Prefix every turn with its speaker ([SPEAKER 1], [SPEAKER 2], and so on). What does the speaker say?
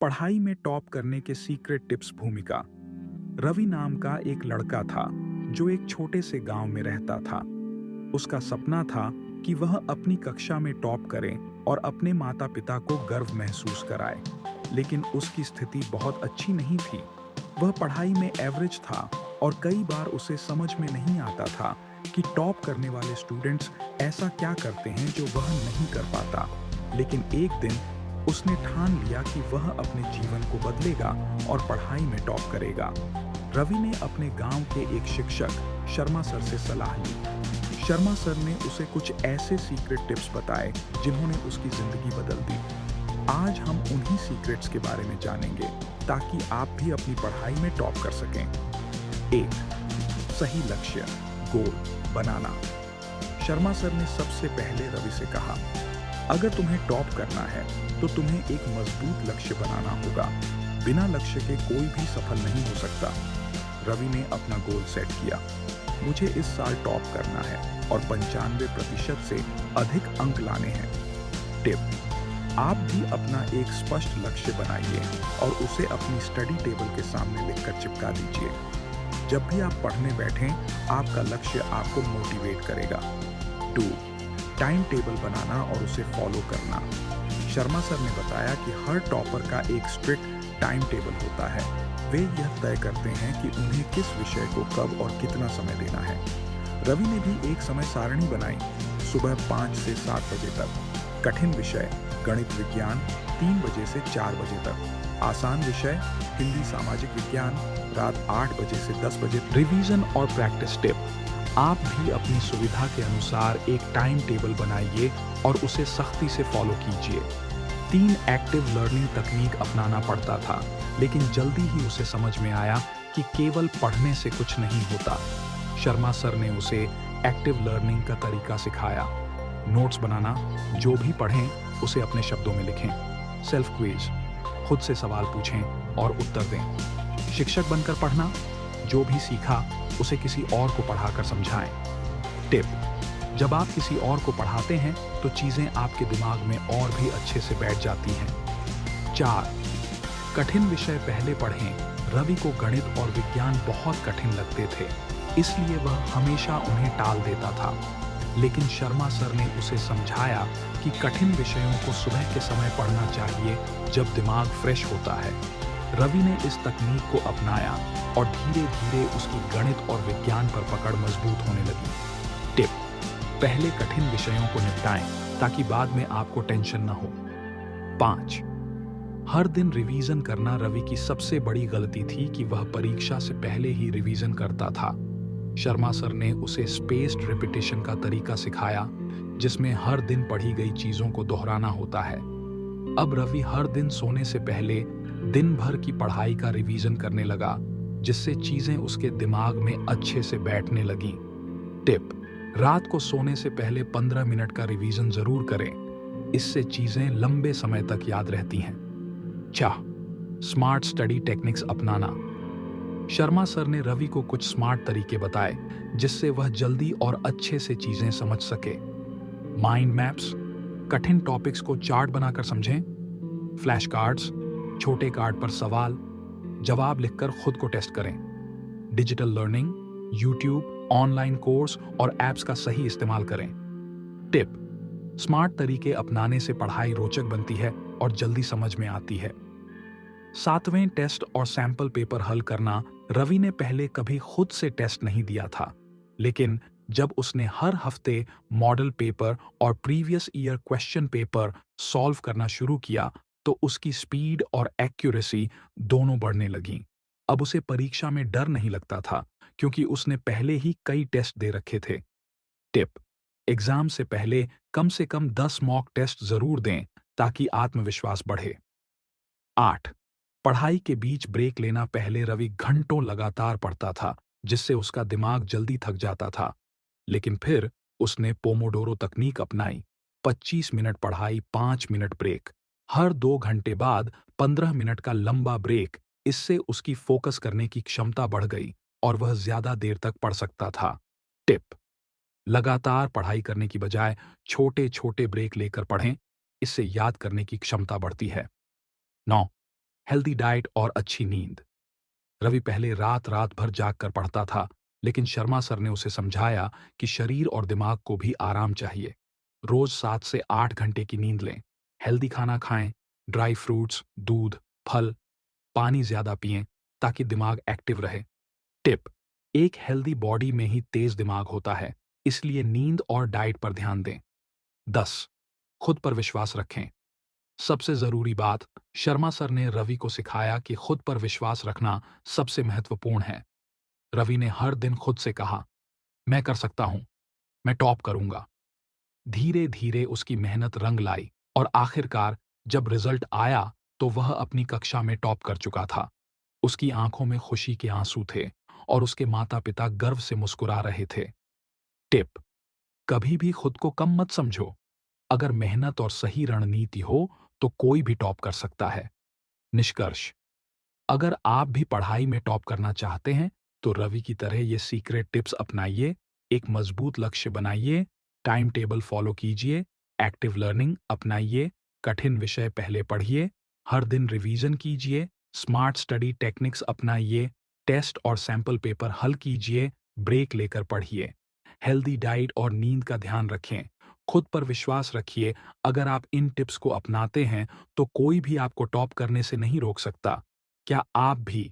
[SPEAKER 1] पढ़ाई में टॉप करने के सीक्रेट टिप्स भूमिका। रवि नाम का एक लड़का था जो एक छोटे से गांव में रहता था। उसका सपना था कि वह अपनी कक्षा में टॉप करे और अपने माता पिता को गर्व महसूस कराए। लेकिन उसकी स्थिति बहुत अच्छी नहीं थी। वह पढ़ाई में एवरेज था और कई बार उसे समझ में नहीं आता था कि टॉप करने वाले स्टूडेंट्स ऐसा क्या करते हैं जो वह नहीं कर पाता। लेकिन एक दिन उसने ठान लिया कि वह अपने जीवन को बदलेगा और पढ़ाई में टॉप करेगा। रवि ने अपने गांव के एक शिक्षक शर्मा सर से सलाह ली। शर्मा सर ने उसे कुछ ऐसे सीक्रेट टिप्स बताए जिन्होंने उसकी जिंदगी बदल दी। आज हम उन्हीं सीक्रेट्स के बारे में जानेंगे ताकि आप भी अपनी पढ़ाई में टॉप कर सकें। 1. सही लक्ष्य गोल बनाना। शर्मा सर ने सबसे पहले रवि से कहा, अगर तुम्हें टॉप करना है तो तुम्हें एक मजबूत लक्ष्य बनाना होगा। बिना लक्ष्य के कोई भी सफल नहीं हो सकता। रवि ने अपना गोल सेट किया, मुझे इस साल टॉप करना है और 95% से अधिक अंक लाने हैं। टिप, आप भी अपना एक स्पष्ट लक्ष्य बनाइए और उसे अपनी स्टडी टेबल के सामने लिखकर चिपका दीजिए। जब भी आप पढ़ने बैठें, आपका लक्ष्य आपको मोटिवेट करेगा। 2. टाइम टेबल बनाना और उसे फॉलो करना। शर्मा सर ने बताया कि हर टॉपर का एक स्ट्रिक्ट टाइम टेबल होता है। वे यह तय करते हैं कि उन्हें किस विषय को कब और कितना समय देना है। रवि ने भी एक समय सारणी बनाई, सुबह 5 से 7 बजे तक कठिन विषय गणित विज्ञान, 3 बजे से 4 बजे तक आसान विषय हिंदी सामाजिक विज्ञान, रात 8 बजे से 10 बजे। रिवीजन और प्रैक्टिस टिप, आप भी अपनी सुविधा के अनुसार एक टाइम टेबल बनाइए और उसे सख्ती से फॉलो कीजिए। 3 एक्टिव लर्निंग तकनीक अपनाना पड़ता था, लेकिन जल्दी ही उसे समझ में आया कि केवल पढ़ने से कुछ नहीं होता। शर्मा सर ने उसे एक्टिव लर्निंग का तरीका सिखाया। नोट्स बनाना, जो भी पढ़ें उसे अपने शब्दों में लिखें। सेल्फ क्विज, खुद से सवाल पूछें और उत्तर दें। शिक्षक बनकर पढ़ना, जो भी सीखा उसे किसी और को पढ़ाकर समझाएं। टिप, जब आप किसी और को पढ़ाते हैं तो चीजें आपके दिमाग में और भी अच्छे से बैठ जाती हैं। 4. कठिन विषय पहले पढ़ें। रवि को गणित और विज्ञान बहुत कठिन लगते थे, इसलिए वह हमेशा उन्हें टाल देता था। लेकिन शर्मा सर ने उसे समझाया कि कठिन विषयों को सुबह के समय पढ़ना चाहिए जब दिमाग फ्रेश होता है। रवि ने इस तकनीक को अपनाया और धीरे धीरे उसकी गणित और विज्ञान पर पकड़ मजबूत होने लगी। टिप, पहले कठिन विषयों को निपटाएं ताकि बाद में आपको टेंशन न हो। 5. हर दिन रिवीजन करना। रवि की सबसे बड़ी गलती थी कि वह परीक्षा से पहले ही रिवीजन करता था। शर्मा सर ने उसे स्पेस्ड रिपीटिशन का तरीका सिखाया, जिसमें हर दिन पढ़ी गई चीजों को दोहराना होता है। अब रवि हर दिन सोने से पहले दिन भर की पढ़ाई का रिवीजन करने लगा, जिससे चीजें उसके दिमाग में अच्छे से बैठने लगीं। टिप, रात को सोने से पहले 15 मिनट का रिवीजन जरूर करें। इससे चीजें लंबे समय तक याद रहती हैं। 4. स्मार्ट स्टडी टेक्निक्स अपनाना। शर्मा सर ने रवि को कुछ स्मार्ट तरीके बताए जिससे वह जल्दी और अच्छे से चीजें समझ सके। माइंड मैप्स, कठिन टॉपिक्स को चार्ट बनाकर समझें। फ्लैश कार्ड्स, छोटे कार्ड पर सवाल जवाब लिखकर खुद को टेस्ट करें। Digital learning, YouTube, online course और एप्स का सही इस्तेमाल करें। टिप, स्मार्ट तरीके अपनाने से पढ़ाई रोचक बनती है और जल्दी समझ में आती है। 7वें टेस्ट और सैंपल पेपर हल करना। रवि ने पहले कभी खुद से टेस्ट नहीं दिया था, लेकिन जब उसने हर हफ्ते मॉडल पेपर और previous year question paper solve करना शुरू किया तो उसकी स्पीड और एक्यूरेसी दोनों बढ़ने लगीं। अब उसे परीक्षा में डर नहीं लगता था क्योंकि उसने पहले ही कई टेस्ट दे रखे थे। टिप, एग्जाम से कम 10 मॉक टेस्ट जरूर दें ताकि आत्मविश्वास बढ़े। 8. पढ़ाई के बीच ब्रेक लेना। पहले रवि घंटों लगातार पढ़ता था, जिससे उसका दिमाग जल्दी थक जाता था। लेकिन फिर उसने पोमोडोरो तकनीक अपनाई। 25 मिनट पढ़ाई, 5 मिनट ब्रेक। हर 2 घंटे बाद 15 मिनट का लंबा ब्रेक। इससे उसकी फोकस करने की क्षमता बढ़ गई और वह ज्यादा देर तक पढ़ सकता था। टिप, लगातार पढ़ाई करने की बजाय छोटे छोटे ब्रेक लेकर पढ़ें। इससे याद करने की क्षमता बढ़ती है। 9. हेल्दी डाइट और अच्छी नींद। रवि पहले रात रात भर जाग कर पढ़ता था, लेकिन शर्मा सर ने उसे समझाया कि शरीर और दिमाग को भी आराम चाहिए। रोज 7 से 8 घंटे की नींद लें, हेल्दी खाना खाएं, ड्राई फ्रूट्स, दूध, फल, पानी ज्यादा पिएं ताकि दिमाग एक्टिव रहे। टिप: एक हेल्दी बॉडी में ही तेज दिमाग होता है, इसलिए नींद और डाइट पर ध्यान दें। 10. खुद पर विश्वास रखें। सबसे जरूरी बात, शर्मा सर ने रवि को सिखाया कि खुद पर विश्वास रखना सबसे महत्वपूर्ण है। रवि ने हर दिन खुद से कहा, मैं कर सकता हूं, मैं टॉप करूंगा। धीरे धीरे उसकी मेहनत रंग लाई और आखिरकार जब रिजल्ट आया तो वह अपनी कक्षा में टॉप कर चुका था। उसकी आंखों में खुशी के आंसू थे और उसके माता पिता गर्व से मुस्कुरा रहे थे। टिप: कभी भी खुद को कम मत समझो। अगर मेहनत और सही रणनीति हो तो कोई भी टॉप कर सकता है। निष्कर्ष: अगर आप भी पढ़ाई में टॉप करना चाहते हैं तो रवि की तरह ये सीक्रेट टिप्स अपनाइए। एक मजबूत लक्ष्य बनाइए, टाइम टेबल फॉलो कीजिए, एक्टिव लर्निंग अपनाइए, कठिन विषय पहले पढ़िए, हर दिन रिवीजन कीजिए, स्मार्ट स्टडी टेक्निक्स अपनाइए, टेस्ट और सैंपल पेपर हल कीजिए, ब्रेक लेकर पढ़िए। हेल्दी डाइट और नींद का ध्यान रखें, खुद पर विश्वास रखिए। अगर आप इन टिप्स को अपनाते हैं तो कोई भी आपको टॉप करने से नहीं रोक सकता। क्या आप भी